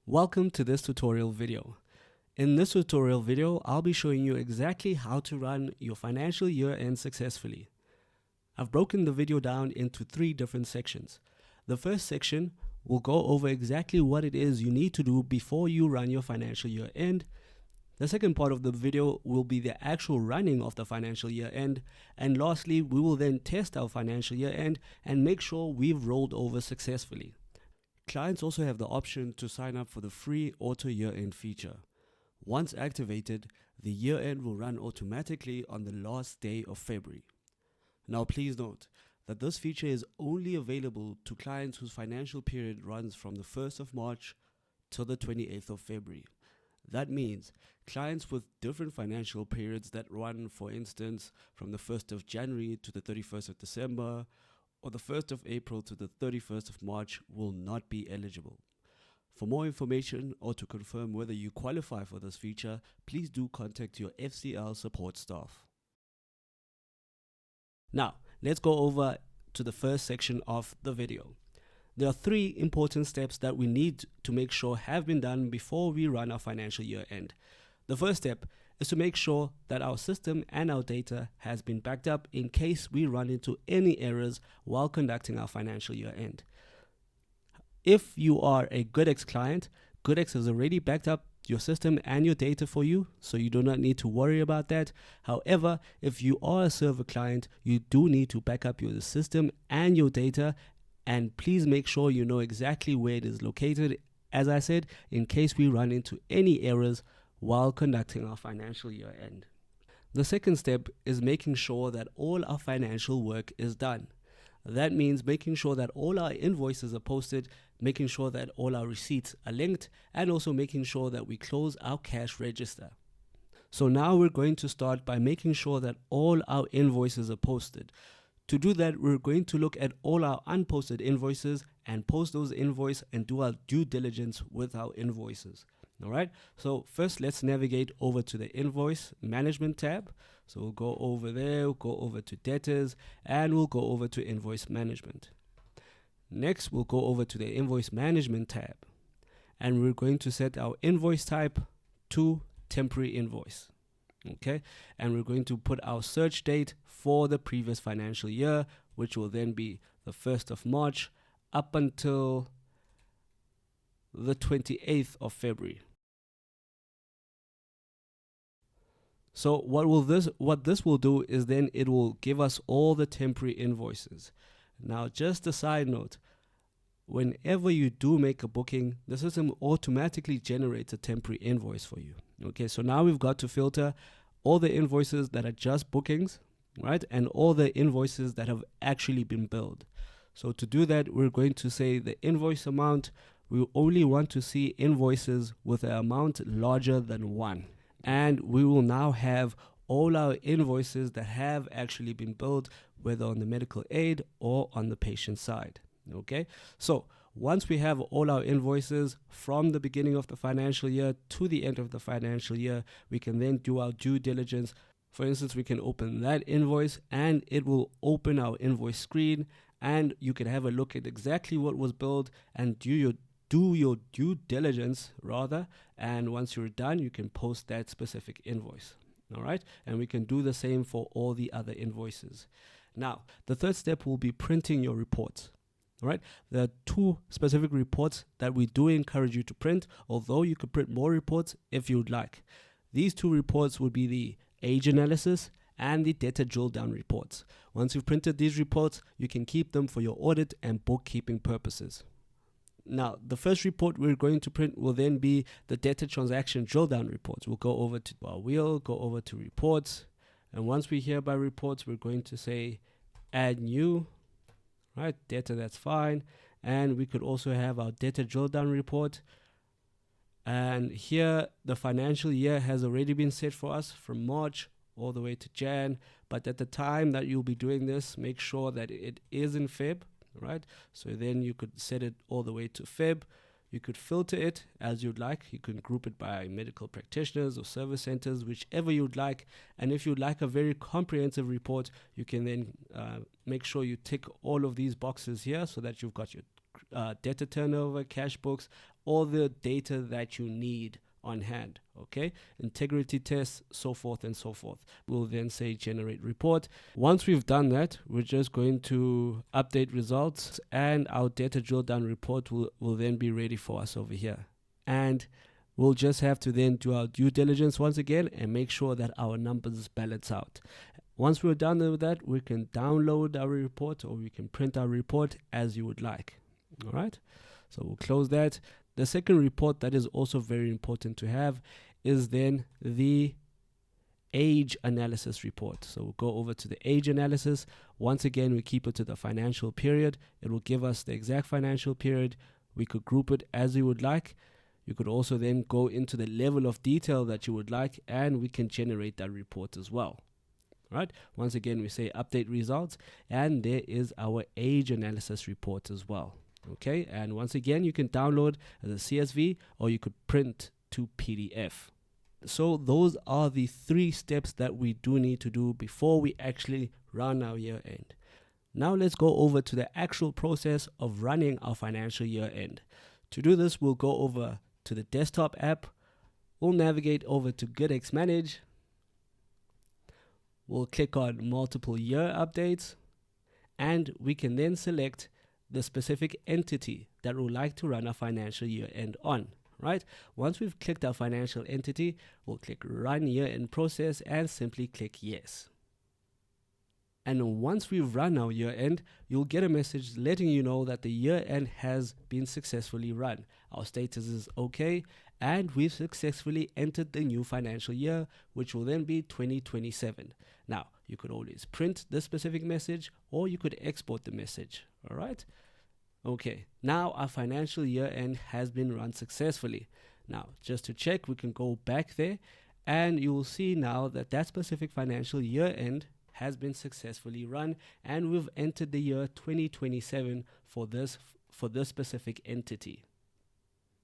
Welcome to this tutorial video. In this tutorial video, I'll be showing you exactly how to run your financial year end successfully. I've broken the video down into 3 different sections. The first section will go over exactly what it is you need to do before you run your financial year end. The second part of the video will be the actual running of the financial year end. And lastly, we will then test our financial year end and make sure we've rolled over successfully. Clients also have the option to sign up for the free auto year-end feature. Once activated, the year-end will run automatically on the last day of February. Now please note that this feature is only available to clients whose financial period runs from the 1st of March till the 28th of February. That means clients with different financial periods that run, for instance, from the 1st of January to the 31st of December, or the 1st of April to the 31st of March will not be eligible. For more information or to confirm whether you qualify for this feature, please do contact your FCL support staff. Now, let's go over to the first section of the video. There are 3 important steps that we need to make sure have been done before we run our financial year end. The first step is to make sure that our system and our data has been backed up in case we run into any errors while conducting our financial year end. If you are a GoodX client, GoodX has already backed up your system and your data for you, so you do not need to worry about that. However, if you are a server client, you do need to back up your system and your data, and please make sure you know exactly where it is located, as I said, in case we run into any errors while conducting our financial year end. The second step is making sure that all our financial work is done. That means making sure that all our invoices are posted, making sure that all our receipts are linked, and also making sure that we close our cash register. So now we're going to start by making sure that all our invoices are posted. To do that, we're going to look at all our unposted invoices and post those invoices and do our due diligence with our invoices. Alright, so first let's navigate over to the invoice management tab. So we'll go over there, we'll go over to debtors, and we'll go over to invoice management. Next, we'll go over to the invoice management tab, and we're going to set our invoice type to temporary invoice. Okay, and we're going to put our search date for the previous financial year, which will then be the 1st of March up until the 28th of February. So what this will do is then it will give us all the temporary invoices. Now, just a side note, whenever you do make a booking, the system automatically generates a temporary invoice for you. Okay, so now we've got to filter all the invoices that are just bookings, right? And all the invoices that have actually been billed. So to do that, we're going to say the invoice amount. We only want to see invoices with an amount larger than 1. And we will now have all our invoices that have actually been billed, whether on the medical aid or on the patient side. Okay, so once we have all our invoices from the beginning of the financial year to the end of the financial year, we can then do our due diligence. For instance, we can open that invoice and it will open our invoice screen, and you can have a look at exactly what was billed and do your due diligence rather, and once you're done you can post that specific invoice. All right, and we can do the same for all the other invoices. Now the third step will be printing your reports. All right, there are 2 specific reports that we do encourage you to print, although you could print more reports if you'd like. These 2 reports would be the age analysis and the debtor Drilldown reports. Once you've printed these reports, you can keep them for your audit and bookkeeping purposes. Now, the first report we're going to print will then be the debtor transaction Drilldown reports. We'll go over to our wheel, go over to reports, and once we hear by reports, we're going to say add new, right? Debtor, that's fine. And we could also have our debtor Drilldown report. And here, the financial year has already been set for us from March all the way to Jan. But at the time that you'll be doing this, make sure that it is in Feb. Right, so then you could set it all the way to Feb. You could filter it as you'd like. You can group it by medical practitioners or service centers, whichever you'd like. And if you'd like a very comprehensive report, you can then make sure you tick all of these boxes here so that you've got your debtor turnover, cash books, all the data that you need on hand. Okay, integrity tests, so forth and so forth. We'll then say generate report. Once we've done that, we're just going to update results, and our data drill down report will then be ready for us over here. And we'll just have to then do our due diligence once again and make sure that our numbers balance out. Once we're done with that, we can download our report, or we can print our report as you would like. All right, so we'll close that. The second report that is also very important to have is then the age analysis report. So we'll go over to the age analysis. Once again, we keep it to the financial period. It will give us the exact financial period. We could group it as you would like. You could also then go into the level of detail that you would like, and we can generate that report as well. All right. Once again, we say update results, and there is our age analysis report as well. Okay, and once again, you can download as a CSV, or you could print to PDF. So those are the 3 steps that we do need to do before we actually run our year end. Now let's go over to the actual process of running our financial year end. To do this, we'll go over to the desktop app. We'll navigate over to GoodX Manage. We'll click on multiple year updates, and we can then select the specific entity that we'd like to run our financial year end on. Right? Once we've clicked our financial entity, we'll click run year end process and simply click yes. And once we've run our year end, you'll get a message letting you know that the year end has been successfully run. Our status is okay, and we've successfully entered the new financial year, which will then be 2027. Now, you could always print this specific message, or you could export the message. All right. Okay, now our financial year end has been run successfully. Now, just to check, we can go back there, and you will see now that that specific financial year end has been successfully run, and we've entered the year 2027 for this specific entity.